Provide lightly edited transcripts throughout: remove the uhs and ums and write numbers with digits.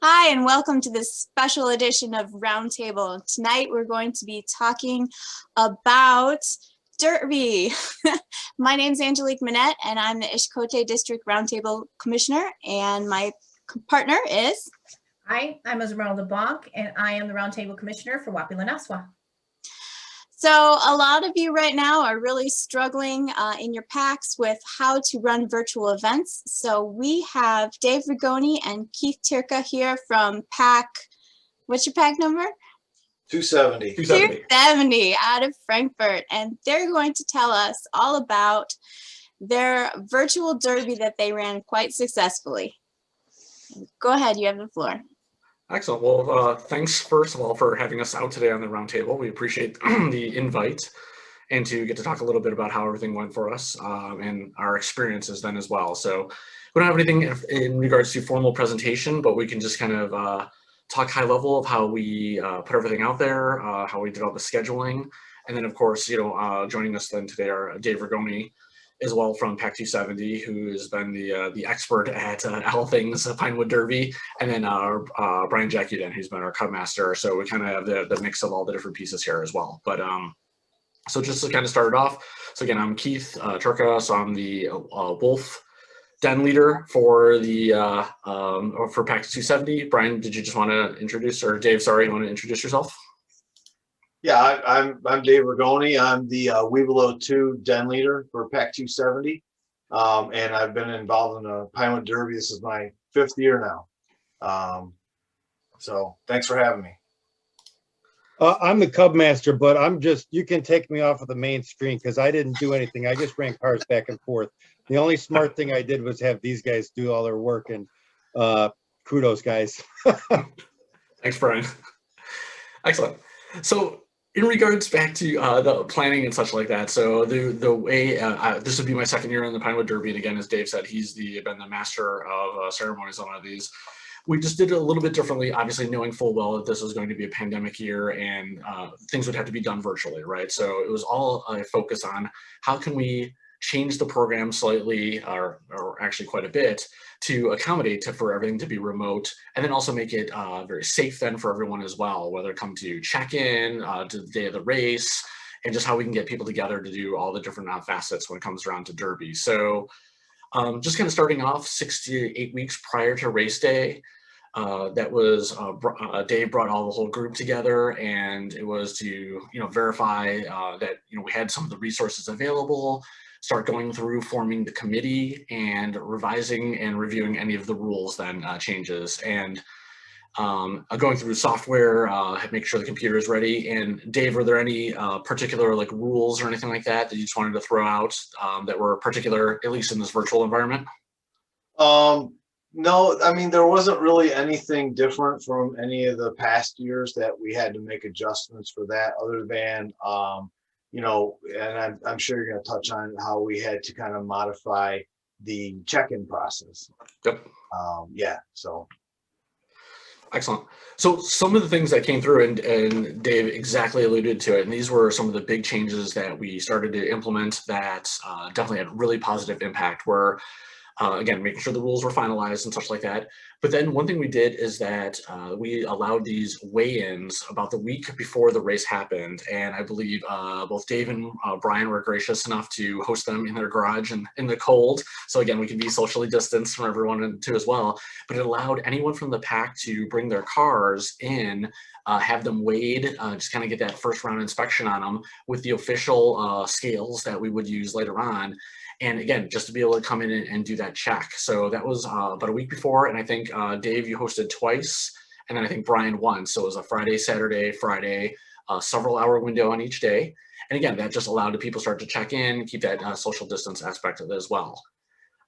Hi, and welcome to this special edition of Roundtable. Tonight, we're going to be talking about Derby. My name is Angelique Manette, and I'm the Ishkote District Roundtable Commissioner, and my partner is... Hi, I'm Esmeralda Bonk, and I am the Roundtable Commissioner for Wapilanaswa. So a lot of you right now are really struggling in your PACs with how to run virtual events. So we have Dave Rigoni and Keith Tirka here from PAC. What's your PAC number? 270. 270 out of Frankfurt. And they're going to tell us all about their virtual derby that they ran quite successfully. Go ahead, you have the floor. Excellent. Well, thanks first of all for having us out today on the roundtable. We appreciate the invite and to get to talk a little bit about how everything went for us and our experiences then as well. So we don't have anything in regards to formal presentation, but we can just kind of talk high level of how we put everything out there, how we did all the scheduling. And then of course, joining us then today are Dave Rigoni as well from PAC 270, who has been the expert at all things Pinewood Derby, and then Brian Jackuden, who's been our Cub Master. So we kind of have the mix of all the different pieces here as well. But so just to kind of start it off, so again, I'm Keith Turka, so I'm the Wolf Den leader for the for PAC 270. Brian, did you just want to introduce, or Dave, sorry, you want to introduce yourself? Yeah, I'm Dave Rigoni. I'm the Weebelo 2 Den leader for PAC 270, and I've been involved in the Pinewood Derby. This is my 5th year now. So thanks for having me. I'm the Cub Master, but you can take me off of the main screen because I didn't do anything. I just ran cars back and forth. The only smart thing I did was have these guys do all their work, and kudos, guys. Thanks, Brian. Excellent. So in regards back to the planning and such like that, so the way this would be my 2nd year in the Pinewood Derby, and again, as Dave said, he's been the master of ceremonies on one of these. We just did it a little bit differently, obviously knowing full well that this was going to be a pandemic year and things would have to be done virtually, right? So it was all a focus on how can we change the program slightly, or actually quite a bit, to accommodate for everything to be remote, and then also make it very safe then for everyone as well, whether it come to check-in, to the day of the race, and just how we can get people together to do all the different facets when it comes around to Derby. So just kind of starting off 6 to 8 weeks prior to race day, that was Dave brought all the whole group together, and it was to verify that we had some of the resources available, start going through forming the committee and revising and reviewing any of the rules then changes, and going through software, make sure the computer is ready. And Dave, were there any particular rules or anything like that you just wanted to throw out that were particular, at least in this virtual environment? No, I mean, there wasn't really anything different from any of the past years that we had to make adjustments for that, other than and I'm sure you're going to touch on how we had to kind of modify the check-in process. Yep. Yeah, so. Excellent. So some of the things that came through, and Dave exactly alluded to it, and these were some of the big changes that we started to implement that definitely had really positive impact, were again, making sure the rules were finalized and such like that. But then one thing we did is that we allowed these weigh-ins about the week before the race happened. And I believe both Dave and Brian were gracious enough to host them in their garage and in the cold. So again, we can be socially distanced from everyone too as well. But it allowed anyone from the PAC to bring their cars in, have them weighed, just kind of get that first round inspection on them with the official scales that we would use later on. And again, just to be able to come in and do that check. So that was about a week before. And I think Dave, you hosted twice. And then I think Brian once. So it was a Friday, Saturday, Friday, several hour window on each day. And again, that just allowed the people start to check in, keep that social distance aspect of it as well.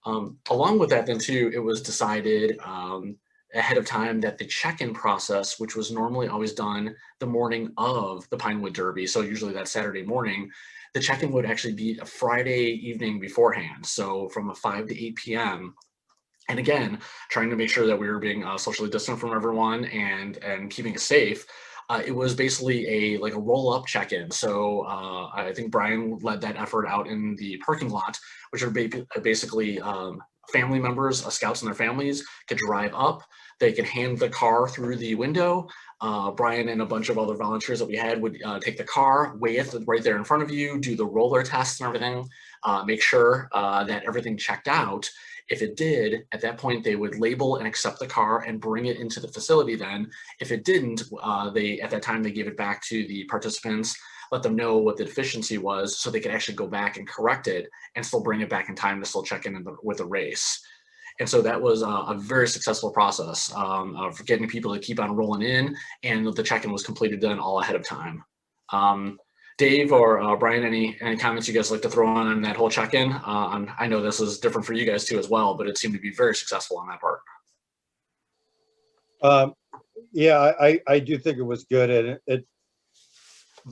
Along with that then too, it was decided ahead of time that the check-in process, which was normally always done the morning of the Pinewood Derby, so usually that Saturday morning, the check-in would actually be a Friday evening beforehand, so from a 5 to 8 p.m. And again, trying to make sure that we were being socially distant from everyone and keeping it safe. It was basically a roll-up check-in. So I think Brian led that effort out in the parking lot, which are basically family members, scouts and their families could drive up. They could hand the car through the window. Brian and a bunch of other volunteers that we had would take the car, weigh it right there in front of you, do the roller tests and everything, make sure that everything checked out. If it did, at that point, they would label and accept the car and bring it into the facility then. If it didn't, at that time, they gave it back to the participants, let them know what the deficiency was so they could actually go back and correct it and still bring it back in time to still check in with the race. And so that was a very successful process of getting people to keep on rolling in, and the check-in was completed then all ahead of time. Dave or Brian, any comments you guys like to throw on that whole check-in? I know this is different for you guys too as well, but it seemed to be very successful on that part. Yeah, I do think it was good, and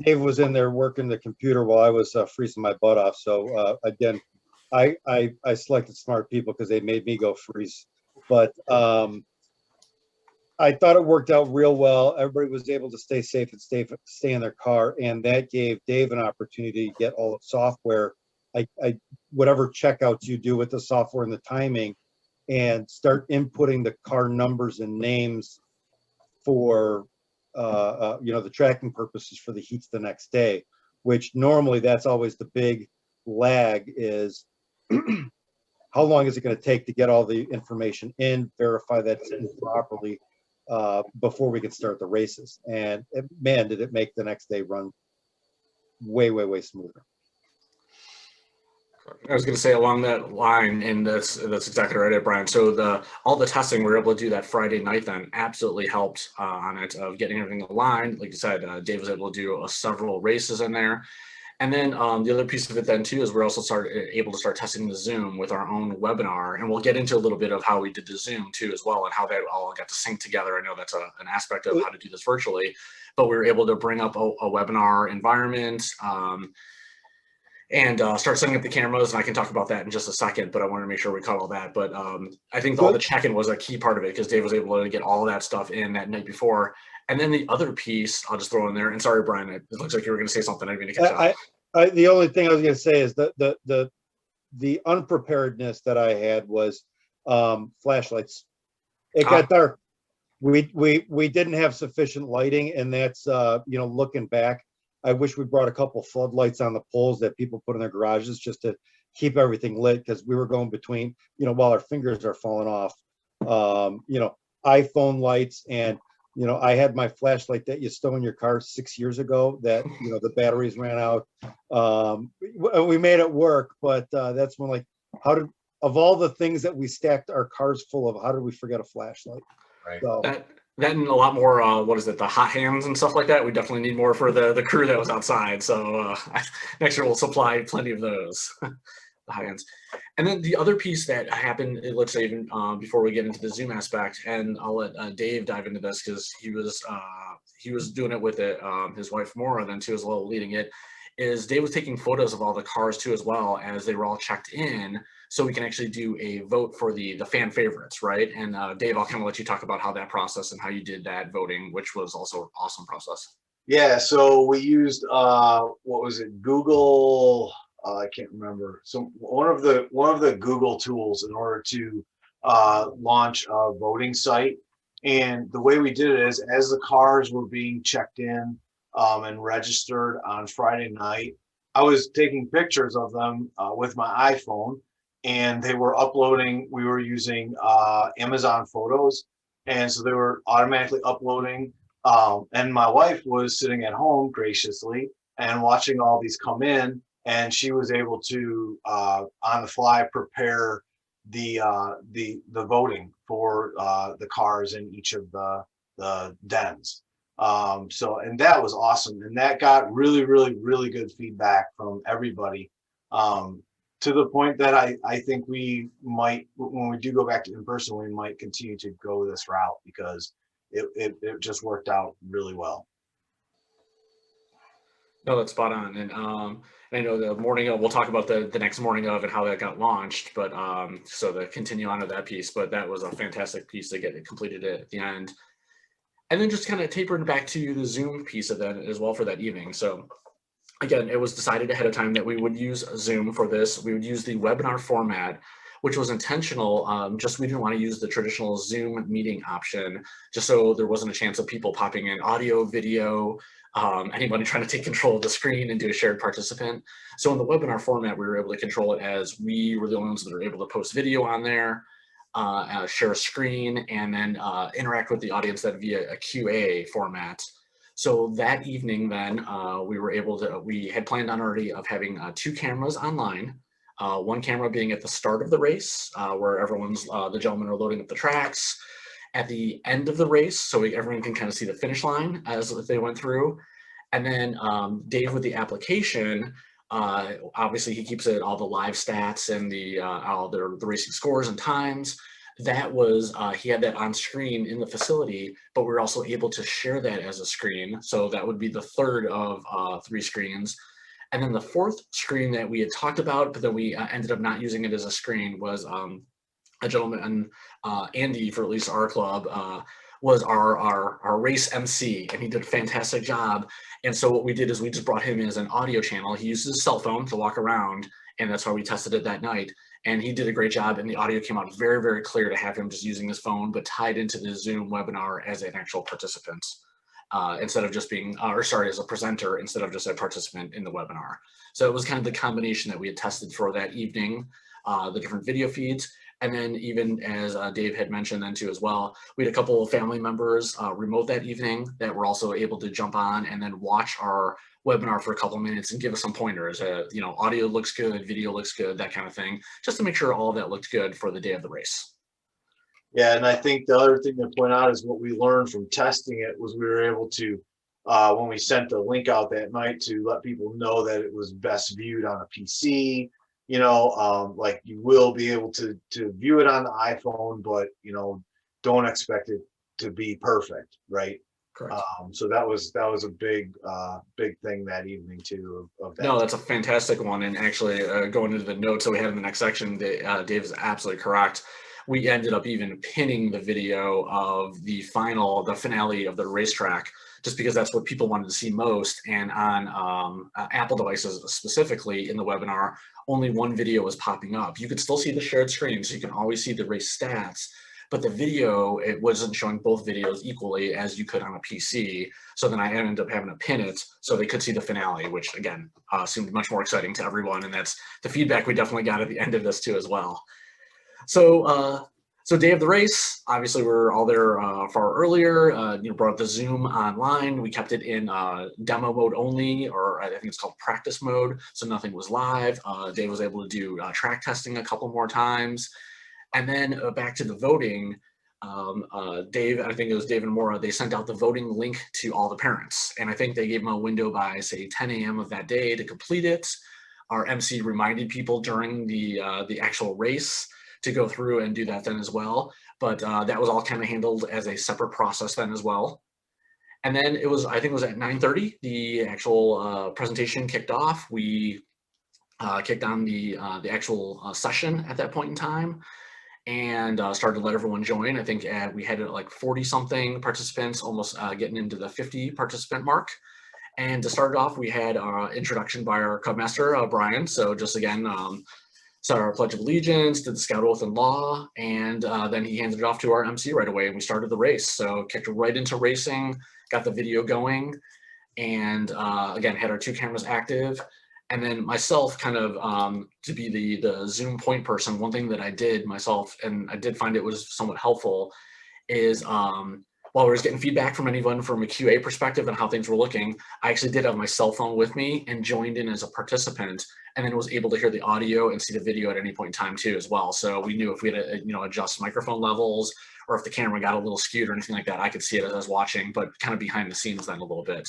Dave was in there working the computer while I was freezing my butt off. So again, I selected smart people because they made me go freeze. But I thought it worked out real well. Everybody was able to stay safe and stay in their car, and that gave Dave an opportunity to get all the software, whatever checkouts you do with the software and the timing, and start inputting the car numbers and names for the tracking purposes for the heats the next day. Which normally that's always the big lag is. How long is it going to take to get all the information in, verify that it's in properly before we could start the races? And man, did it make the next day run way, way, way smoother. I was going to say along that line, and that's exactly right, Brian. So all the testing we were able to do that Friday night then absolutely helped on it of getting everything aligned. Like you said, Dave was able to do several races in there. And then the other piece of it then too is we're also able to start testing the Zoom with our own webinar, and we'll get into a little bit of how we did the Zoom too as well, and how that all got to sync together. I know that's an aspect of how to do this virtually, but we were able to bring up a webinar environment and start setting up the cameras, and I can talk about that in just a second, but I wanted to make sure we caught all that. But I think all the check-in was a key part of it because Dave was able to get all of that stuff in that night before. And then the other piece I'll just throw in there, and sorry, Brian, it looks like you were going to say something. I didn't mean to catch up. The only thing I was going to say is the unpreparedness that I had was flashlights. It got dark. We didn't have sufficient lighting, and that's looking back, I wish we brought a couple floodlights on the poles that people put in their garages just to keep everything lit, because we were going between while our fingers are falling off, iPhone lights. And I had my flashlight that you stole in your car 6 years ago that, the batteries ran out. We made it work, but that's when, of all the things that we stacked our cars full of, how did we forget a flashlight? Right. So, that and a lot more, the hot hands and stuff like that. We definitely need more for the crew that was outside. So next year we'll supply plenty of those. The high ends. And then the other piece that happened, let's say even before we get into the Zoom aspect, and I'll let Dave dive into this because he was doing it with his wife Maura then too as well, leading it, is Dave was taking photos of all the cars too as well as they were all checked in, so we can actually do a vote for the fan favorites, right? And Dave, I'll kind of let you talk about how that process and how you did that voting, which was also an awesome process. Yeah, so we used what was it, Google? I can't remember. So one of the Google tools in order to launch a voting site. And the way we did it is, as the cars were being checked in and registered on Friday night, I was taking pictures of them with my iPhone, and they were uploading. We were using Amazon Photos, and so they were automatically uploading. And my wife was sitting at home graciously and watching all these come in. And she was able to, on the fly, prepare the voting for the cars in each of the dens. And that was awesome, and that got really, really, really good feedback from everybody, to the point that I think we might, when we do go back to in person, we might continue to go this route because it just worked out really well. No, that's spot on. And I know the morning of, we'll talk about the next morning of and how that got launched, but so to continue on to that piece, but that was a fantastic piece to get it completed at the end. And then just kind of tapering back to the Zoom piece of that as well for that evening. So again, it was decided ahead of time that we would use Zoom for this. We would use the webinar format, which was intentional. Just we didn't want to use the traditional Zoom meeting option, just so there wasn't a chance of people popping in audio, video, anybody trying to take control of the screen and do a shared participant. So in the webinar format, we were able to control it as we were the only ones that were able to post video on there, share a screen, and then interact with the audience then via a QA format. So that evening then, we had planned on already of having 2 cameras online. One camera being at the start of the race, where the gentlemen are loading up the tracks. At the end of the race, so everyone can kind of see the finish line as they went through. And then Dave with the application, obviously he keeps it all the live stats and all the racing scores and times. That was, he had that on screen in the facility, but we were also able to share that as a screen. So that would be the third of 3 screens. And then the fourth screen that we had talked about, but then we ended up not using it as a screen, was a gentleman, Andy, for at least our club, was our race MC, and he did a fantastic job. And so what we did is we just brought him as an audio channel. He used his cell phone to walk around, and that's why we tested it that night. And he did a great job, and the audio came out very, very clear to have him just using his phone, but tied into the Zoom webinar as an actual participant, instead of just being, as a presenter, instead of just a participant in the webinar. So it was kind of the combination that we had tested for that evening, the different video feeds. And then even as Dave had mentioned then too as well, we had a couple of family members remote that evening that were also able to jump on and then watch our webinar for a couple of minutes and give us some pointers. Audio looks good, video looks good, that kind of thing, just to make sure all of that looked good for the day of the race. Yeah, and I think the other thing to point out is what we learned from testing it was we were able to, when we sent the link out that night, to let people know that it was best viewed on a PC. Like you will be able to view it on the iPhone, but don't expect it to be perfect, right? Correct. So that was a big thing that evening too. Of that. No, that's a fantastic one. And actually, going into the notes that we had in the next section, Dave is absolutely correct. We ended up even pinning the video of the finale of the racetrack, just because that's what people wanted to see most. And on Apple devices specifically in the webinar, only one video was popping up. You could still see the shared screen, so you can always see the race stats, but the video, it wasn't showing both videos equally as you could on a PC. So then I ended up having to pin it so they could see the finale, which again, seemed much more exciting to everyone. And that's the feedback we definitely got at the end of this too as well. So day of the race, obviously we're all there far earlier, brought the Zoom online. We kept it in demo mode only, or I think it's called practice mode. So nothing was live. Dave was able to do track testing a couple more times. And then back to the voting, Dave, I think it was Dave and Maura, they sent out the voting link to all the parents. And I think they gave them a window by say 10 a.m. of that day to complete it. Our MC reminded people during the actual race to go through and do that then as well. But that was all kind of handled as a separate process then as well. And then I think it was at 9:30, the actual presentation kicked off. We kicked on the actual session at that point in time and started to let everyone join. I think we had like 40 something participants, almost getting into the 50 participant mark. And to start it off, we had introduction by our Cub Master, Brian. So just again, said our Pledge of Allegiance, did the Scout Oath and Law, and then he handed it off to our MC right away, and we started the race. So kicked right into racing, got the video going, and again, had our 2 cameras active. And then myself kind of to be the Zoom point person, one thing that I did myself, and I did find it was somewhat helpful, is while we were getting feedback from anyone from a QA perspective and how things were looking, I actually did have my cell phone with me and joined in as a participant, and then was able to hear the audio and see the video at any point in time too as well. So we knew if we had to adjust microphone levels, or if the camera got a little skewed or anything like that, I could see it as I was watching, but kind of behind the scenes then a little bit.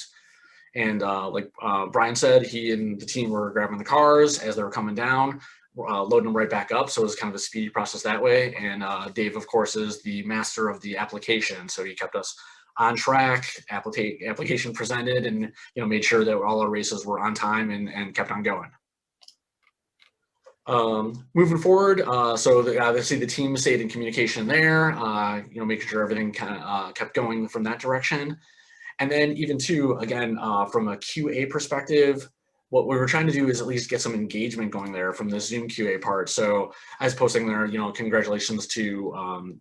And like Brian said, he and the team were grabbing the cars as they were coming down, loading them right back up. So it was kind of a speedy process that way. And Dave, of course, is the master of the application. So he kept us on track, application presented, and made sure that all our races were on time and kept on going. Moving forward, so obviously the team stayed in communication there, making sure everything kind of kept going from that direction. And then even too, again, from a QA perspective, what we were trying to do is at least get some engagement going there from the Zoom QA part. So I was posting there, congratulations to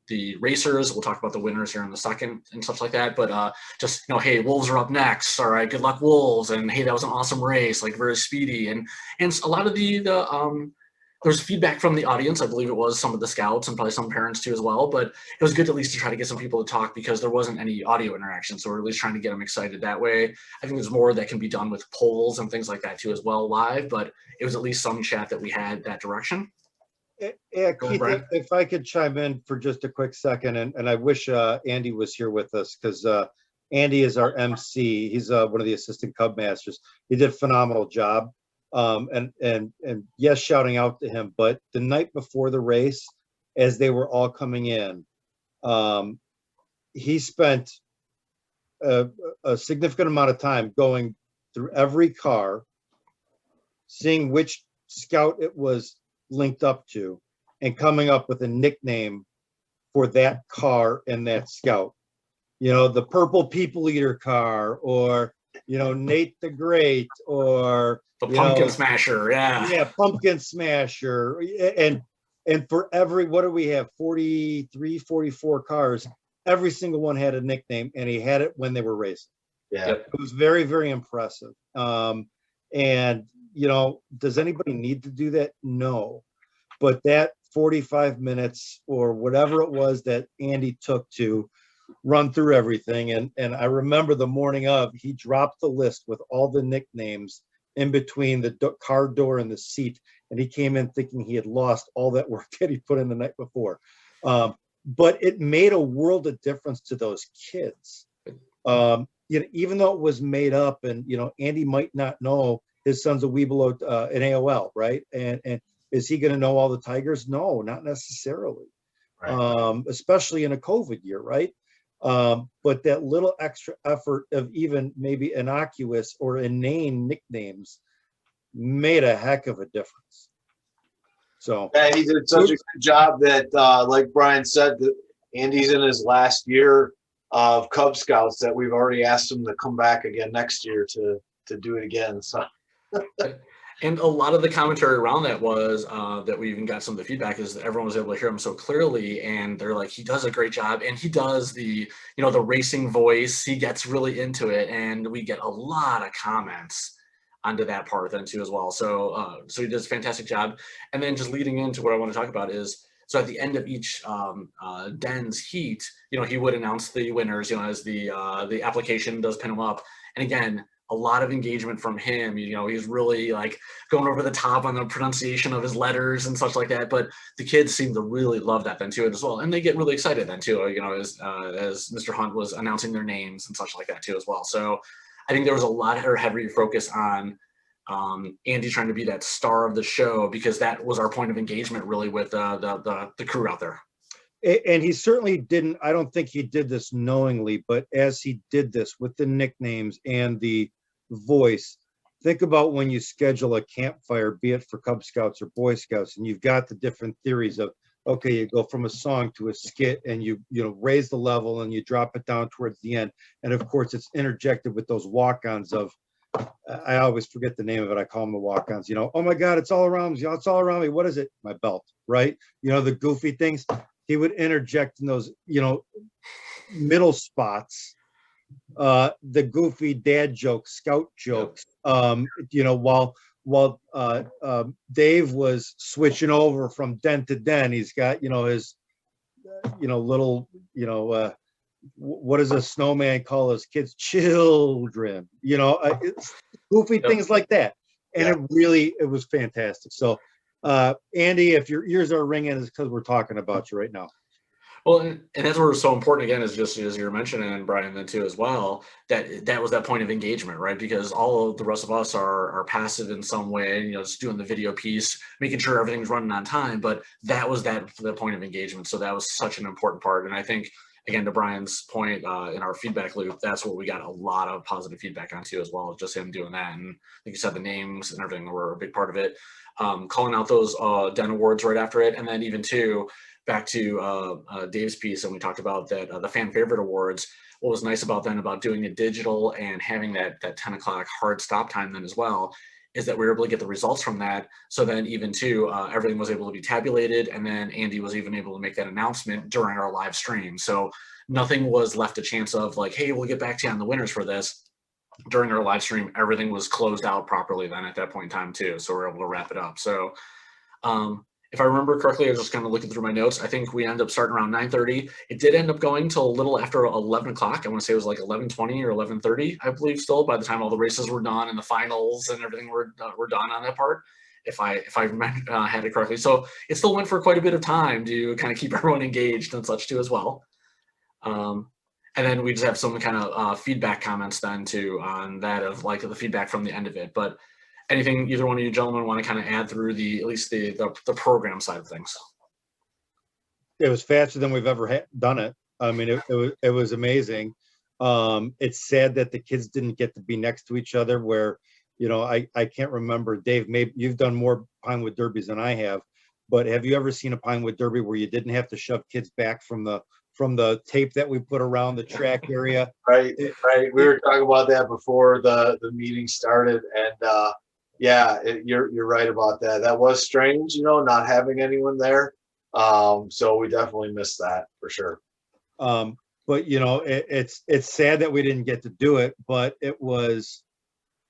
the racers. We'll talk about the winners here in a second and stuff like that. But just, hey, Wolves are up next. All right, good luck, Wolves. And hey, that was an awesome race, like very speedy. And a lot of there's feedback from the audience. I believe it was some of the scouts and probably some parents too as well. But it was good at least to try to get some people to talk because there wasn't any audio interaction. So we're at least trying to get them excited that way. I think there's more that can be done with polls and things like that too as well live. But it was at least some chat that we had that direction. Yeah, Keith, if I could chime in for just a quick second, and I wish Andy was here with us because Andy is our MC. He's one of the assistant Cub Masters. He did a phenomenal job. And yes, shouting out to him, but the night before the race, as they were all coming in, he spent a significant amount of time going through every car, seeing which scout it was linked up to, and coming up with a nickname for that car and that scout. The Purple People Eater car, or Nate the Great, or the Pumpkin Smasher, yeah, Pumpkin Smasher, and for every, what do we have, 43, 44 cars, every single one had a nickname, and he had it when they were racing. Yeah, it was very, very impressive. And does anybody need to do that? No, but that 45 minutes or whatever it was that Andy took to run through everything, and I remember the morning of, he dropped the list with all the nicknames in between the car door and the seat, and he came in thinking he had lost all that work that he put in the night before. But it made a world of difference to those kids. Even though it was made up, and Andy might not know his son's a Weebelow in AOL, right? And is he going to know all the Tigers? No, not necessarily. Right. Especially in a COVID year, right? But that little extra effort of even maybe innocuous or inane nicknames made a heck of a difference. So yeah, he did such a good job that, like Brian said, that Andy's in his last year of Cub Scouts, that we've already asked him to come back again next year to do it again. So. And a lot of the commentary around that was that we even got some of the feedback is that everyone was able to hear him so clearly, and they're like, he does a great job, and he does the the racing voice. He gets really into it, and we get a lot of comments onto that part then too as well. So so he does a fantastic job. And then just leading into what I want to talk about is, so at the end of each Den's heat, he would announce the winners, as the application does pin them up, and again, a lot of engagement from him. He's really like going over the top on the pronunciation of his letters and such like that. But the kids seem to really love that then too as well, and they get really excited then too. As Mr. Hunt was announcing their names and such like that too as well. So I think there was a lot of heavy focus on Andy trying to be that star of the show, because that was our point of engagement really with the crew out there. And he certainly didn't, I don't think he did this knowingly, but as he did this with the nicknames and the voice, think about when you schedule a campfire, be it for Cub Scouts or Boy Scouts, and you've got the different theories of, okay, you go from a song to a skit, and you raise the level and you drop it down towards the end. And of course, it's interjected with those walk-ons of, I always forget the name of it. I call them the walk-ons, oh my God, it's all around me. It's all around me. What is it? My belt, right? The goofy things. He would interject in those, middle spots, the goofy dad jokes, scout jokes, while Dave was switching over from den to den. He's got, his, little, what does a snowman call his kids? Children, it's goofy things like that. And it was fantastic. So, Andy, if your ears are ringing, it's because we're talking about you right now. Well, and that's where it's so important, again, is just as you're mentioning, and Brian then too as well, that was that point of engagement, right? Because all of the rest of us are passive in some way, just doing the video piece, making sure everything's running on time, but that was the point of engagement. So that was such an important part. And I think again, to Brian's point, in our feedback loop, that's what we got a lot of positive feedback on too as well, just him doing that. And like you said, the names and everything were a big part of it. Calling out those Den awards right after it. And then even too, back to Dave's piece, and we talked about that, the fan favorite awards. What was nice about then about doing it digital and having that 10 o'clock hard stop time then as well, is that we were able to get the results from that. So then even too, everything was able to be tabulated, and then Andy was even able to make that announcement during our live stream. So nothing was left a chance of like, hey, we'll get back to you on the winners for this. During our live stream, everything was closed out properly then at that point in time too. So we're able to wrap it up. So if I remember correctly, I was just kind of looking through my notes. I think we ended up starting around 9:30. It did end up going till a little after 11 o'clock. I want to say it was like 11:20 or 11:30, I believe still, by the time all the races were done and the finals and everything were done on that part, if I had it correctly. So it still went for quite a bit of time to kind of keep everyone engaged and such too as well. And then we just have some kind of feedback comments then too on that of like the feedback from the end of it. But anything either one of you gentlemen want to kind of add through at least the program side of things? It was faster than we've ever done it. I mean, it was amazing. It's sad that the kids didn't get to be next to each other where, you know, I can't remember, Dave, maybe you've done more Pinewood Derbies than I have, but have you ever seen a Pinewood Derby where you didn't have to shove kids back from the tape that we put around the track area? Right. We were talking about that before the meeting started, and yeah, you're right about that. That was strange, you know, not having anyone there. So we definitely missed that for sure. But you know, it's sad that we didn't get to do it, but it was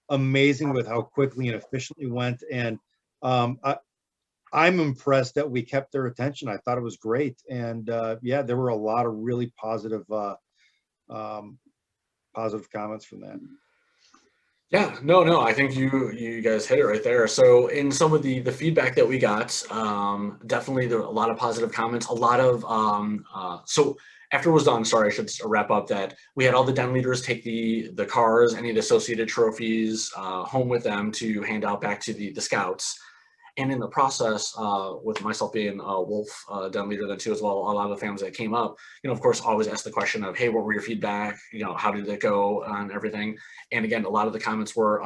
amazing with how quickly and efficiently went. And I'm impressed that we kept their attention. I thought it was great. And yeah, there were a lot of really positive comments from that. Yeah, no, I think you guys hit it right there. So in some of the feedback that we got, definitely there were a lot of positive comments, a lot of, so after it was done, sorry, I should wrap up that we had all the den leaders take the cars, any of the associated trophies home with them to hand out back to the scouts. And in the process, with myself being a Wolf den leader then too as well, a lot of the families that came up, you know, of course, always ask the question of, hey, what were your feedback? You know, how did it go on everything? And again, a lot of the comments were,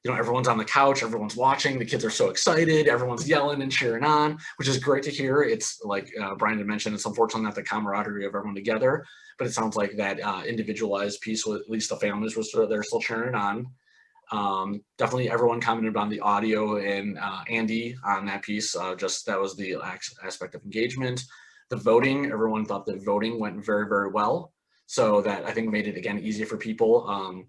you know, everyone's on the couch, everyone's watching, the kids are so excited, everyone's yelling and cheering on, which is great to hear. It's like Brian had mentioned, it's unfortunately not the camaraderie of everyone together, but it sounds like that individualized piece with at least the families was they're still cheering on. Definitely everyone commented on the audio and Andy on that piece. Just that was the aspect of engagement. The voting, everyone thought the voting went very, very well. So that I think made it again easier for people.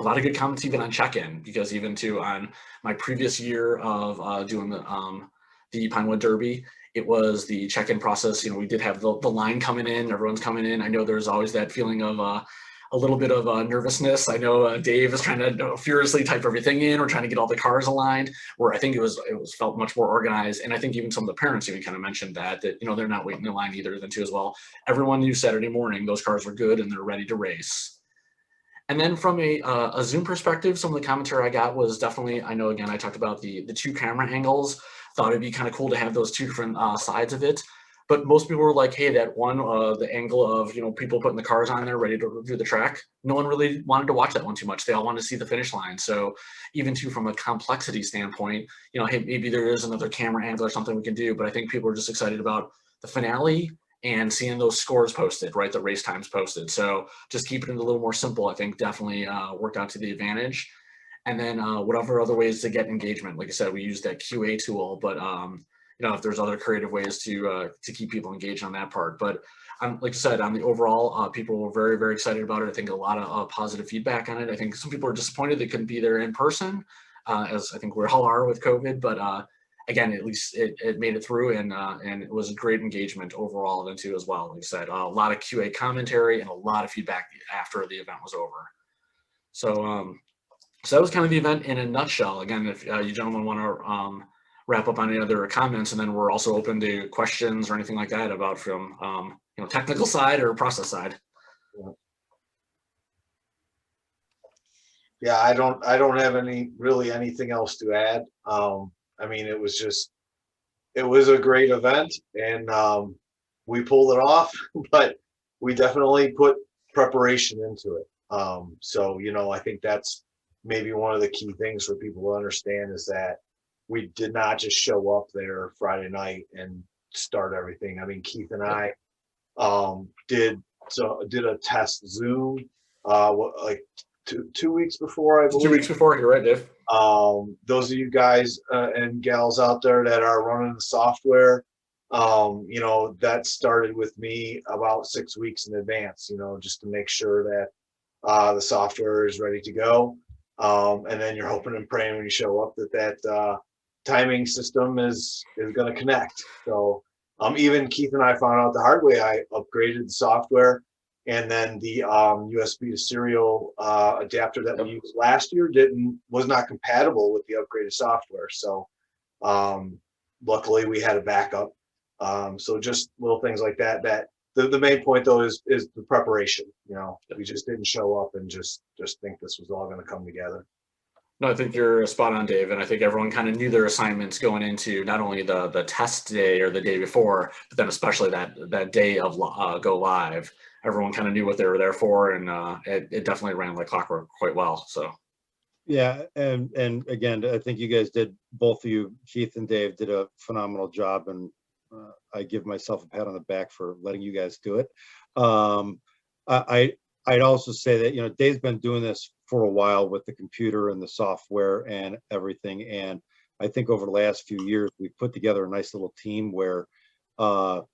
A lot of good comments even on check-in, because even too on my previous year of doing the Pinewood Derby, it was the check-in process. You know, we did have the line coming in, everyone's coming in. I know there's always that feeling of a little bit of nervousness. I know Dave is trying to furiously type everything in. We're trying to get all the cars aligned, where I think it was felt much more organized. And I think even some of the parents even kind of mentioned that, you know, they're not waiting in line either then too as well. Everyone knew Saturday morning, those cars were good and they're ready to race. And then from a Zoom perspective, some of the commentary I got was definitely, I know again, I talked about the two camera angles, thought it'd be kind of cool to have those two different sides of it. But most people were like, hey, that one, the angle of, you know, people putting the cars on there ready to do the track, no one really wanted to watch that one too much. They all wanted to see the finish line. So even too, from a complexity standpoint, you know, hey, maybe there is another camera angle or something we can do. But I think people are just excited about the finale and seeing those scores posted, right? The race times posted. So just keeping it a little more simple, I think definitely worked out to the advantage. And then whatever other ways to get engagement. Like I said, we used that QA tool, but you know, if there's other creative ways to keep people engaged on that part. But like I said, on the overall, people were very, very excited about it. I think a lot of positive feedback on it. I think some people are disappointed they couldn't be there in person, as I think we all are with COVID. But again, at least it made it through, and it was a great engagement overall then too as well. Like I said, a lot of QA commentary and a lot of feedback after the event was over. So so that was kind of the event in a nutshell. Again, if you gentlemen want to wrap up on any other comments, and then we're also open to questions or anything like that about from you know, technical side or process side. Yeah, I don't have anything else to add. I mean, it was a great event, and we pulled it off, but we definitely put preparation into it. So, I think that's maybe one of the key things for people to understand is that we did not just show up there Friday night and start everything. I mean, Keith and I did a test Zoom like two weeks before, I believe. 2 weeks before, you're right, Dave. Those of you guys and gals out there that are running the software, that started with me about 6 weeks in advance, just to make sure that the software is ready to go. And then you're hoping and praying when you show up that timing system is going to connect. So even Keith and I found out the hard way. I upgraded the software, and then the USB to serial adapter that we used last year was not compatible with the upgraded software. So luckily we had a backup. So just little things like that. The main point though is the preparation. We just didn't show up and just think this was all going to come together. No, I think you're spot on, Dave. And I think everyone kind of knew their assignments going into not only the test day or the day before, but then especially that day of go live. Everyone kind of knew what they were there for, and it definitely ran like clockwork quite well. So. Yeah, and again, I think you guys both of you, Keith and Dave, did a phenomenal job, and I give myself a pat on the back for letting you guys do it. I'd also say that, Dave's been doing this for a while with the computer and the software and everything. And I think over the last few years, we've put together a nice little team where, not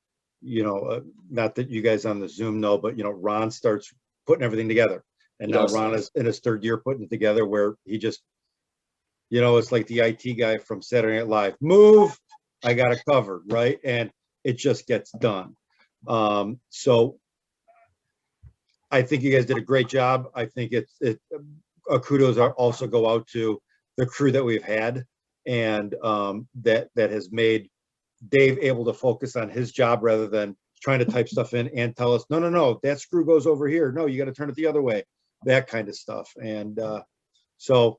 that you guys on the Zoom know, but, Ron starts putting everything together. And now Ron is in his third year putting it together, where he just, it's like the IT guy from Saturday Night Live. Move, I got it covered, right? And it just gets done. So I think you guys did a great job. I think kudos also go out to the crew that we've had, and that has made Dave able to focus on his job rather than trying to type stuff in and tell us, no, that screw goes over here. No, you got to turn it the other way, that kind of stuff. And so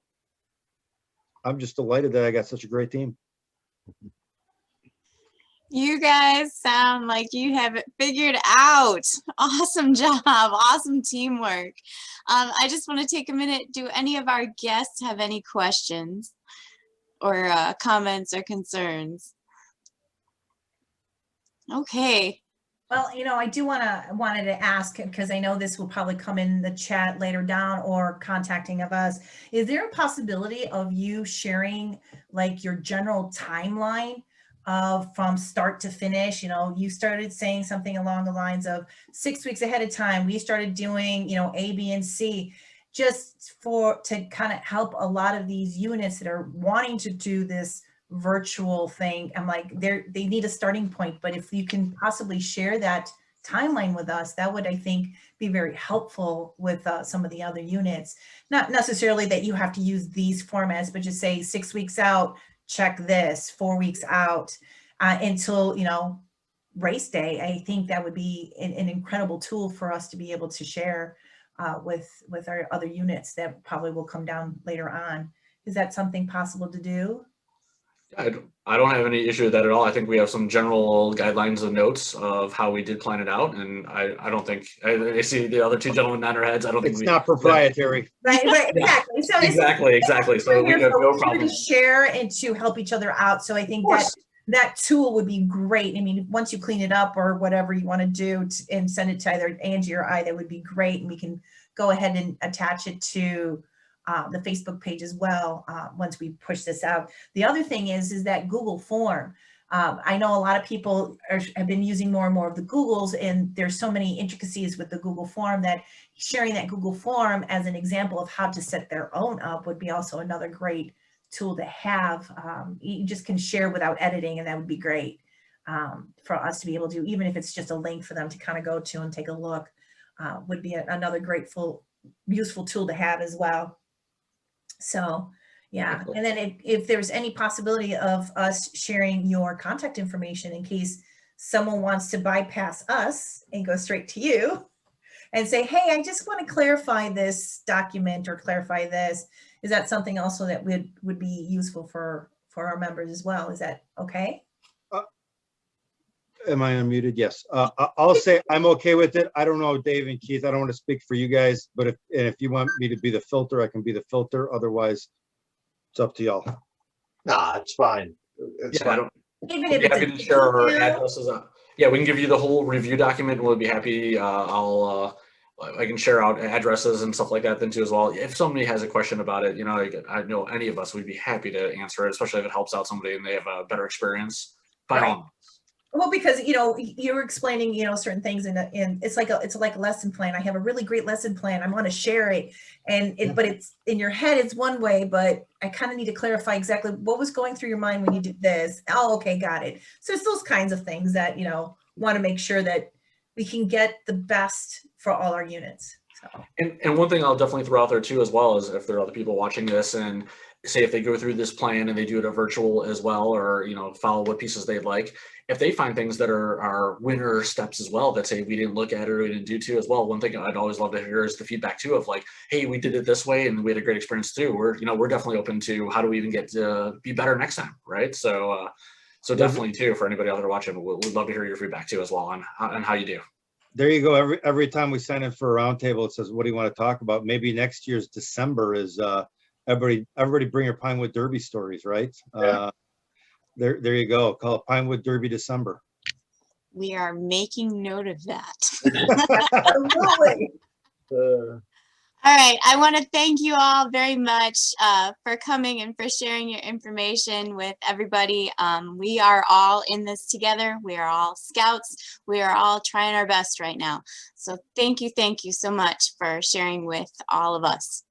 I'm just delighted that I got such a great team. You guys sound like you have it figured out. Awesome job. Awesome teamwork. I just want to take a minute. Do any of our guests have any questions or comments or concerns? Okay. Well, I do wanted to ask, because I know this will probably come in the chat later down or contacting of us. Is there a possibility of you sharing like your general timeline from start to finish? You started saying something along the lines of 6 weeks ahead of time. We started doing, A, B, and C, just to kind of help a lot of these units that are wanting to do this virtual thing. I'm like, they need a starting point, but if you can possibly share that timeline with us, that would, I think, be very helpful with some of the other units. Not necessarily that you have to use these formats, but just say 6 weeks out, check this, 4 weeks out, until, race day. I think that would be an incredible tool for us to be able to share with our other units that probably will come down later on. Is that something possible to do? I don't have any issue with that at all. I think we have some general guidelines and notes of how we did plan it out, and I don't think I see the other two gentlemen nod their heads. I don't think it's not proprietary. Right, exactly. So exactly. So we have no problem to share and to help each other out. So I think that tool would be great. I mean, once you clean it up or whatever you want to do and send it to either Angie or I, that would be great, and we can go ahead and attach it to the Facebook page as well once we push this out. The other thing is that Google form. I know a lot of people have been using more and more of the Googles, and there's so many intricacies with the Google form that sharing that Google form as an example of how to set their own up would be also another great tool to have. You just can share without editing, and that would be great for us to be able to, even if it's just a link for them to kind of go to and take a look, would be another useful tool to have as well. So yeah, and then if there's any possibility of us sharing your contact information in case someone wants to bypass us and go straight to you and say, hey, I just want to clarify this document or clarify this. Is that something also that would be useful for our members as well? Is that okay? Am I unmuted? Yes. I'll say I'm okay with it. I don't know, Dave and Keith, I don't want to speak for you guys, but if you want me to be the filter, I can be the filter. Otherwise, it's up to y'all. Nah, it's fine. It's Yeah, I fine. don't, Even we'll if be it's happy an to share our email. addresses. Yeah, we can give you the whole review document. We'll be happy. I can share out addresses and stuff like that then too as well. If somebody has a question about it, you know, I know any of us would be happy to answer it, especially if it helps out somebody and they have a better experience. By Right. all means. Well, because you're explaining certain things in it's like a lesson plan. I have a really great lesson plan. I want to share it, but it's in your head it's one way, but I kind of need to clarify exactly what was going through your mind when you did this. Oh, okay, got it. So it's those kinds of things that want to make sure that we can get the best for all our units. So. And one thing I'll definitely throw out there too as well is if there are other people watching this and say if they go through this plan and they do it a virtual as well, or follow what pieces they'd like, if they find things that are winner steps as well that say we didn't look at it or we didn't do too as well, one thing I'd always love to hear is the feedback too of like, hey, we did it this way and we had a great experience too. We're definitely open to how do we even get to be better next time, right? So definitely too, for anybody out there watching, we'd love to hear your feedback too as well on how you do. There you go. Every time we sign in for a roundtable, it says, what do you want to talk about? Maybe next year's December is everybody bring your Pinewood Derby stories, right? Yeah. There you go. Call it Pinewood Derby December. We are making note of that. Absolutely. All right, I want to thank you all very much for coming and for sharing your information with everybody. We are all in this together. We are all scouts. We are all trying our best right now. So thank you so much for sharing with all of us.